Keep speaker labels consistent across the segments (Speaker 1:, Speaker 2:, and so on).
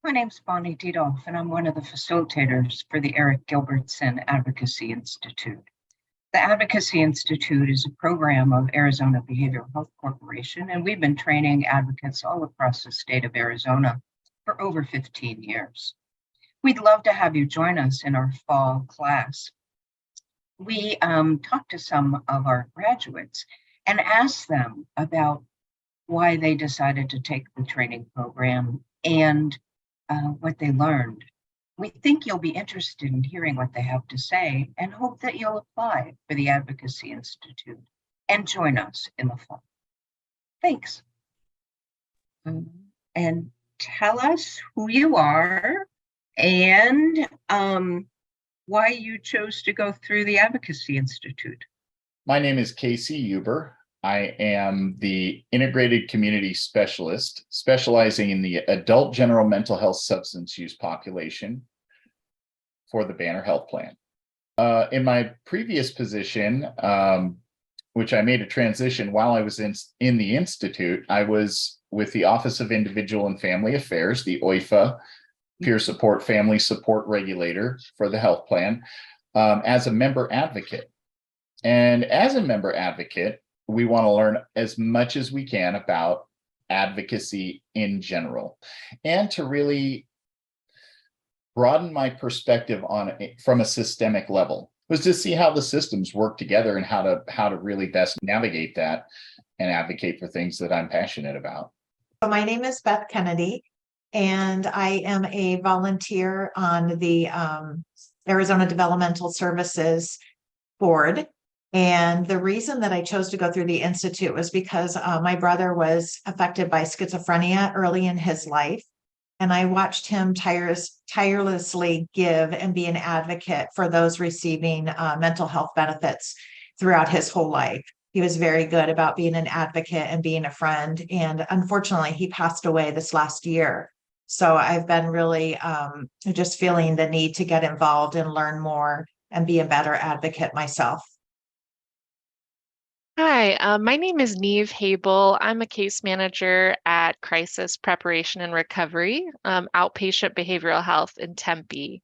Speaker 1: My name's Bonnie Diedolf, and I'm one of the facilitators for the Eric Gilbertson Advocacy Institute. The Advocacy Institute is a program of Arizona Behavioral Health Corporation, and we've been training advocates all across the state of Arizona for over 15 years. We'd love to have you join us in our fall class. We talked to some of our graduates and asked them about why they decided to take the training program and what they learned. We think you'll be interested in hearing what they have to say and hope that you'll apply for the Advocacy Institute and join us in the fall. Thanks. And tell us who you are and why you chose to go through the Advocacy Institute.
Speaker 2: My name is Casey Huber. I am the Integrated Community Specialist, specializing in the adult general mental health substance use population for the Banner Health Plan. In my previous position, which I made a transition while I was in the Institute, I was with the Office of Individual and Family Affairs, the OIFA, Peer Support Family Support Regulator for the health plan, as a member advocate. And as a member advocate, we want to learn as much as we can about advocacy in general, and to really broaden my perspective on it from a systemic level, was to see how the systems work together and how to really best navigate that and advocate for things that I'm passionate about.
Speaker 3: My name is Beth Kennedy, and I am a volunteer on the Arizona Developmental Services Board. And the reason that I chose to go through the Institute was because my brother was affected by schizophrenia early in his life. And I watched him tirelessly give and be an advocate for those receiving mental health benefits throughout his whole life. He was very good about being an advocate and being a friend. And unfortunately, he passed away this last year. So I've been really just feeling the need to get involved and learn more and be a better advocate myself.
Speaker 4: Hi, my name is Neve Habel. I'm a case manager at Crisis Preparation and Recovery, outpatient behavioral health in Tempe.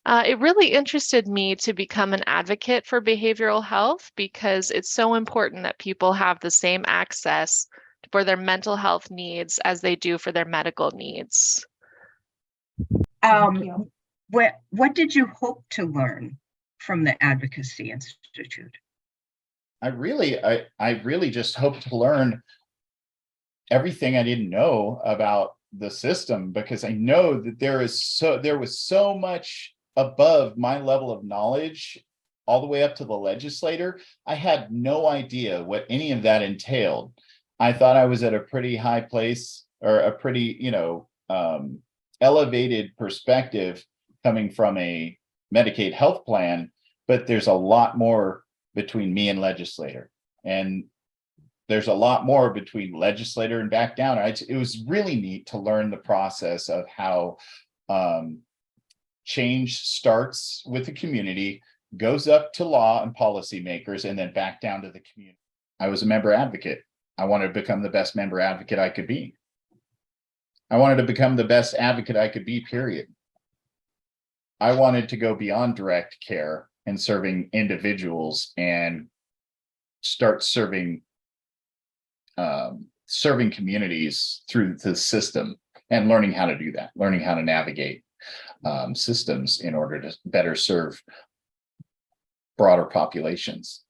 Speaker 4: It really interested me to become an advocate for behavioral health because it's so important that people have the same access for their mental health needs as they do for their medical needs.
Speaker 1: What did you hope to learn from the Advocacy Institute?
Speaker 2: I really just hope to learn everything I didn't know about the system, because I know that there was so much above my level of knowledge, all the way up to the legislator. I had no idea what any of that entailed. I thought I was at a pretty high place, or a pretty, elevated perspective coming from a Medicaid health plan, but there's a lot more between me and legislator, and there's a lot more between legislator and back down. It was really neat to learn the process of how change starts with the community, goes up to law and policymakers, and then back down to the community. I was a member advocate. I wanted to become the best member advocate I could be. I wanted to become the best advocate I could be, period. I wanted to go beyond direct care and serving individuals and start serving communities through the system, and learning how to do that, learning how to navigate systems in order to better serve broader populations.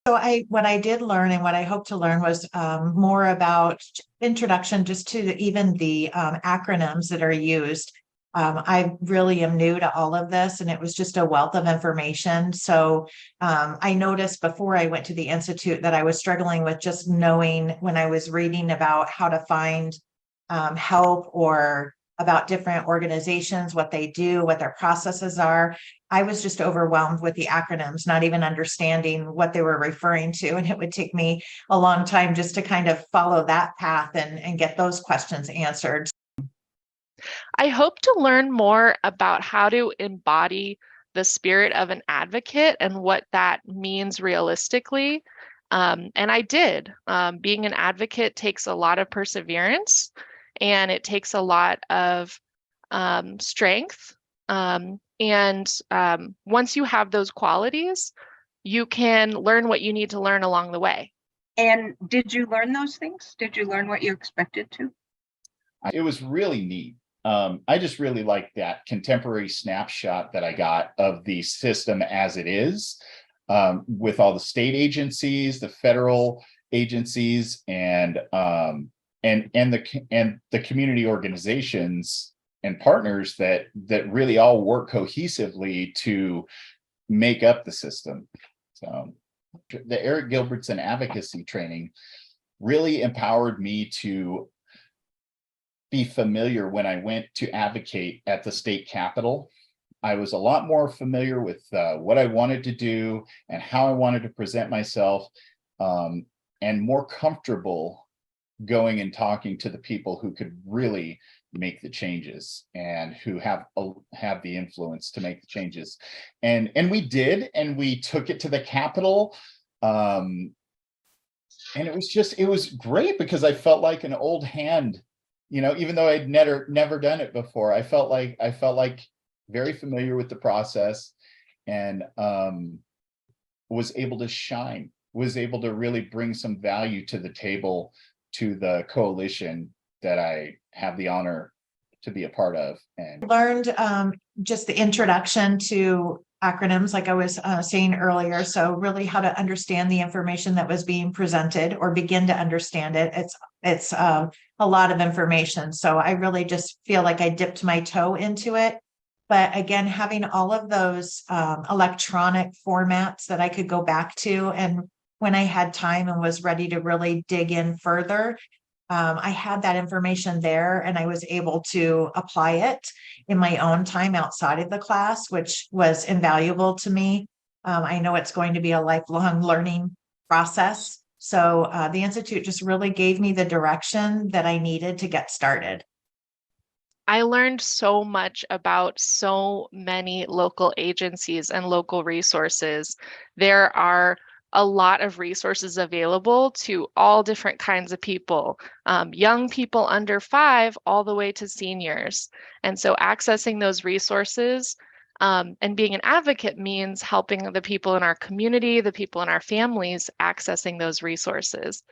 Speaker 3: So what I did learn and what I hope to learn was more about introduction just to even the acronyms that are used. I really am new to all of this, and it was just a wealth of information. So I noticed before I went to the Institute that I was struggling with just knowing, when I was reading about how to find help or about different organizations, what they do, what their processes are. I was just overwhelmed with the acronyms, not even understanding what they were referring to. And it would take me a long time just to kind of follow that path and get those questions answered.
Speaker 4: I hope to learn more about how to embody the spirit of an advocate and what that means realistically. And I did. Being an advocate takes a lot of perseverance. and it takes a lot of strength. Once you have those qualities, you can learn what you need to learn along the way.
Speaker 1: And did you learn those things? Did you learn what you expected to?
Speaker 2: It was really neat. I just really like that contemporary snapshot that I got of the system as it is, with all the state agencies, the federal agencies, and the community organizations and partners that really all work cohesively to make up the system. So the Eric Gilbertson Advocacy training really empowered me to be familiar when I went to advocate at the state capitol. I was a lot more familiar with what I wanted to do and how I wanted to present myself, and more comfortable going and talking to the people who could really make the changes and who have the influence to make the changes. And we did, and we took it to the capitol. And it was great because I felt like an old hand, even though I'd never done it before. I felt like very familiar with the process, and was able to shine, was able to really bring some value to the table, to the coalition that I have the honor to be a part of. And
Speaker 3: learned just the introduction to acronyms, like I was saying earlier. So really how to understand the information that was being presented, or begin to understand it. It's a lot of information. So I really just feel like I dipped my toe into it. But again, having all of those electronic formats that I could go back to, and when I had time and was ready to really dig in further, I had that information there, and I was able to apply it in my own time outside of the class, which was invaluable to me. I know it's going to be a lifelong learning process. So the Institute just really gave me the direction that I needed to get started.
Speaker 4: I learned so much about so many local agencies and local resources. There are a lot of resources available to all different kinds of people, young people under 5 all the way to seniors. And so accessing those resources and being an advocate means helping the people in our community, the people in our families, accessing those resources.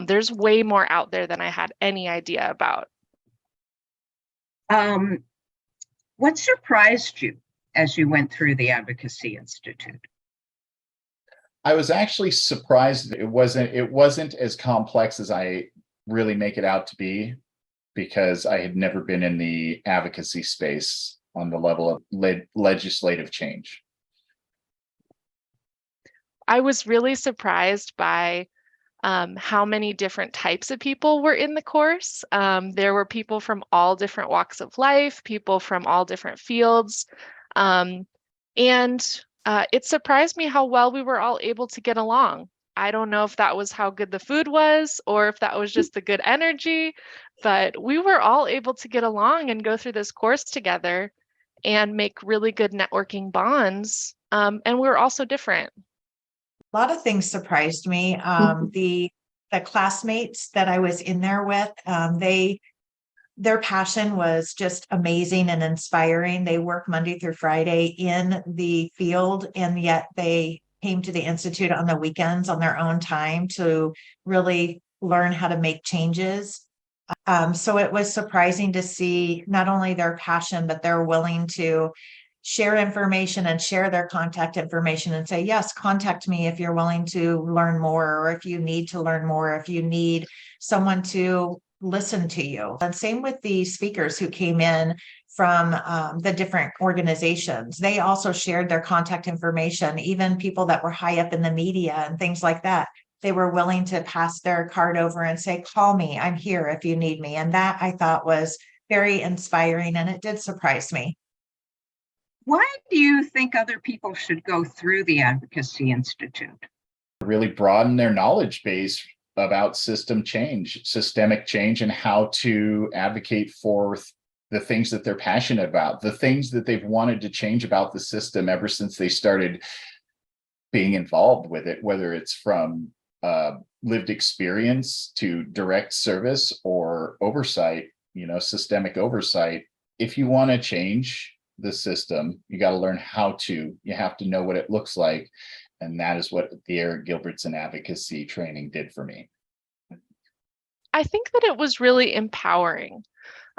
Speaker 4: There's way more out there than I had any idea about.
Speaker 1: What surprised you as you went through the Advocacy Institute?
Speaker 2: I was actually surprised that it wasn't as complex as I really make it out to be, because I had never been in the advocacy space on the level of legislative change.
Speaker 4: I was really surprised by how many different types of people were in the course. There were people from all different walks of life, people from all different fields. And it surprised me how well we were all able to get along. I don't know if that was how good the food was or if that was just the good energy, but we were all able to get along and go through this course together and make really good networking bonds. And we were also different.
Speaker 3: A lot of things surprised me. The classmates that I was in there with, their passion was just amazing and inspiring. They work Monday through Friday in the field, and yet they came to the Institute on the weekends on their own time to really learn how to make changes. So it was surprising to see not only their passion, but they're willing to share information and share their contact information and say, yes, contact me if you're willing to learn more, or if you need to learn more, if you need someone to listen to you. And same with the speakers who came in from the different organizations. They also shared their contact information, even people that were high up in the media and things like that. They were willing to pass their card over and say, call me, I'm here if you need me. And that I thought was very inspiring, and it did surprise me.
Speaker 1: Why do you think other people should go through the Advocacy Institute?
Speaker 2: Really broaden their knowledge base about systemic change, and how to advocate for the things that they're passionate about, the things that they've wanted to change about the system ever since they started being involved with it, whether it's from lived experience to direct service or oversight. systemic oversight. If you want to change the system, you got to learn how to. You have to know what it looks like. And that is what the Eric Gilbertson Advocacy training did for me.
Speaker 4: I think that it was really empowering.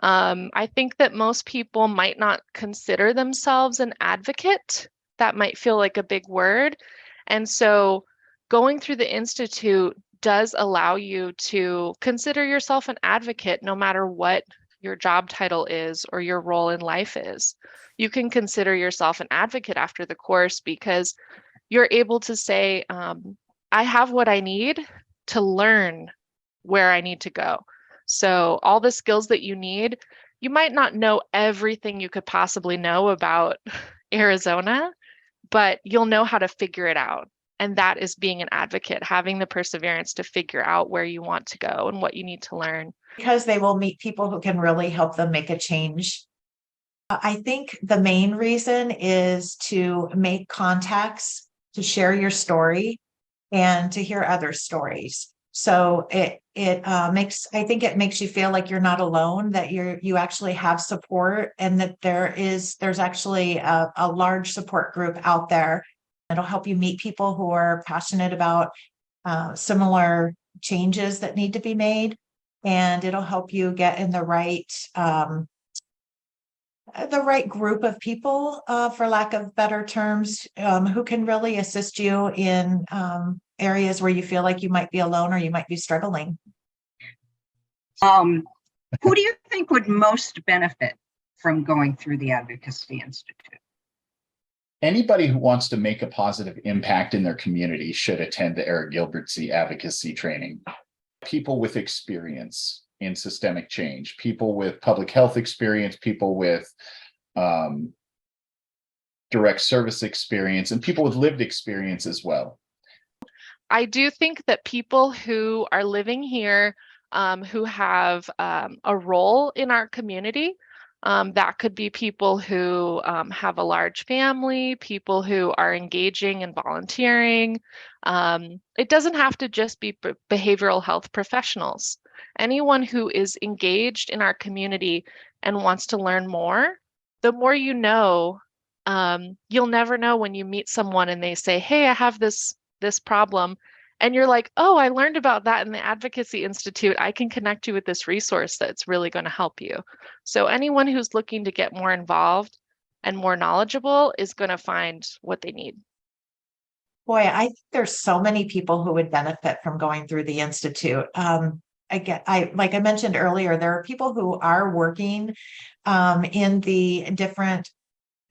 Speaker 4: I think that most people might not consider themselves an advocate. That might feel like a big word. And so going through the Institute does allow you to consider yourself an advocate no matter what your job title is or your role in life is. You can consider yourself an advocate after the course because you're able to say, I have what I need to learn where I need to go. So all the skills that you need, you might not know everything you could possibly know about Arizona, but you'll know how to figure it out. And that is being an advocate, having the perseverance to figure out where you want to go and what you need to learn.
Speaker 3: Because they will meet people who can really help them make a change. I think the main reason is to make contacts, to share your story, and to hear other stories. So it makes you feel like you're not alone, that you actually have support, and that there's actually a large support group out there. It'll help you meet people who are passionate about similar changes that need to be made, and it'll help you get in the right group of people, for lack of better terms, who can really assist you in areas where you feel like you might be alone or you might be struggling.
Speaker 1: Who do you think would most benefit from going through the Advocacy Institute?
Speaker 2: Anybody who wants to make a positive impact in their community should attend the Eric Gilbertson Advocacy training. People with experience in systemic change, people with public health experience, people with direct service experience, and people with lived experience as well.
Speaker 4: I do think that people who are living here, who have a role in our community, that could be people who have a large family, people who are engaging and volunteering. It doesn't have to just be behavioral health professionals. Anyone who is engaged in our community and wants to learn more, the more you know, you'll never know when you meet someone and they say, hey, I have this problem. And you're like, oh, I learned about that in the Advocacy Institute. I can connect you with this resource that's really going to help you. So anyone who's looking to get more involved and more knowledgeable is going to find what they need.
Speaker 3: Boy, I think there's so many people who would benefit from going through the Institute. Like I mentioned earlier, there are people who are working in the different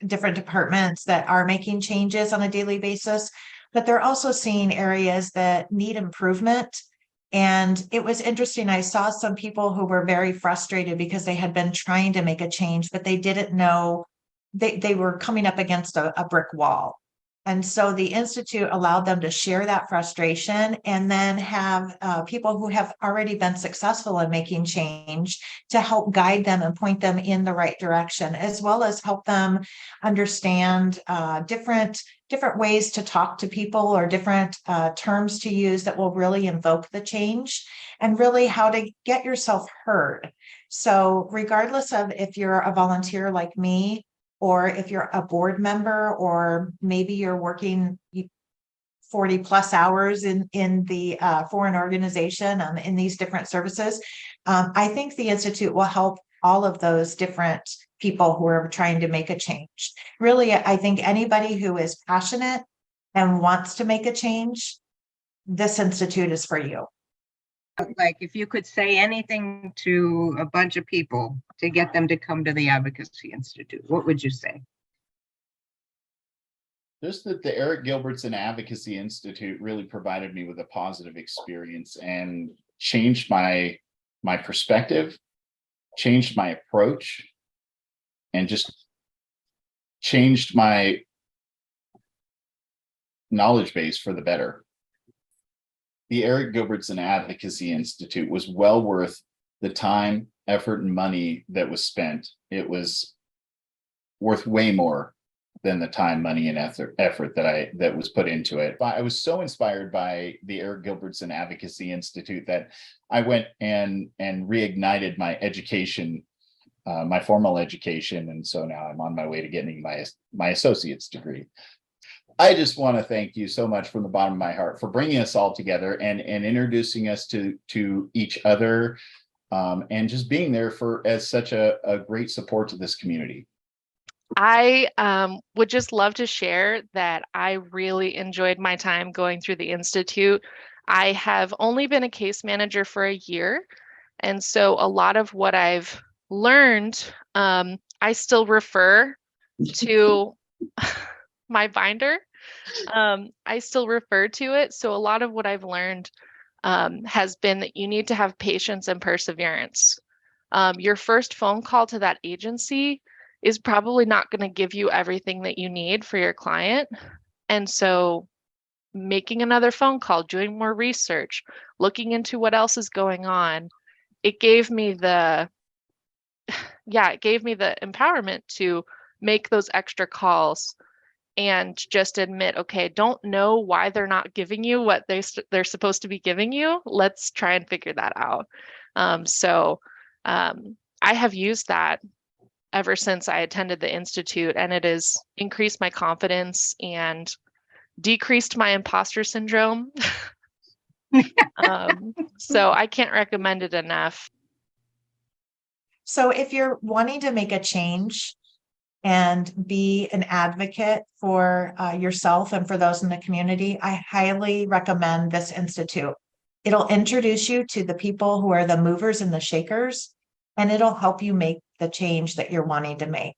Speaker 3: departments that are making changes on a daily basis, but they're also seeing areas that need improvement. And it was interesting. I saw some people who were very frustrated because they had been trying to make a change, but they didn't know they were coming up against a brick wall. And so the Institute allowed them to share that frustration and then have people who have already been successful in making change to help guide them and point them in the right direction, as well as help them understand different ways to talk to people or different terms to use that will really invoke the change, and really how to get yourself heard. So regardless of if you're a volunteer like me, or if you're a board member, or maybe you're working 40 plus hours in the for an organization in these different services, I think the Institute will help all of those different people who are trying to make a change. Really, I think anybody who is passionate and wants to make a change, this Institute is for you.
Speaker 1: Like, if you could say anything to a bunch of people to get them to come to the Advocacy Institute, what would you say?
Speaker 2: Just that the Eric Gilbertson Advocacy Institute really provided me with a positive experience and changed my perspective, changed my approach, and just changed my knowledge base for the better. The Eric Gilbertson Advocacy Institute was well worth the time, effort, and money that was spent. It was worth way more than the time, money, and effort that was put into it. But I was so inspired by the Eric Gilbertson Advocacy Institute that I went and reignited my education, my formal education, and so now I'm on my way to getting my associate's degree. I just want to thank you so much from the bottom of my heart for bringing us all together and introducing us to each other, and just being there as such a great support to this community.
Speaker 4: I would just love to share that I really enjoyed my time going through the Institute. I have only been a case manager for a year, and so a lot of what I've learned, I still refer to my binder. I still refer to it. So a lot of what I've learned has been that you need to have patience and perseverance. Your first phone call to that agency is probably not going to give you everything that you need for your client. And so making another phone call, doing more research, looking into what else is going on, it gave me the empowerment to make those extra calls and just admit, okay, don't know why they're not giving you what they're supposed to be giving you. Let's try and figure that out. I have used that ever since I attended the Institute, and it has increased my confidence and decreased my imposter syndrome. So I can't recommend it enough.
Speaker 3: So if you're wanting to make a change and be an advocate for yourself and for those in the community, I highly recommend this institute. It'll introduce you to the people who are the movers and the shakers, and it'll help you make the change that you're wanting to make.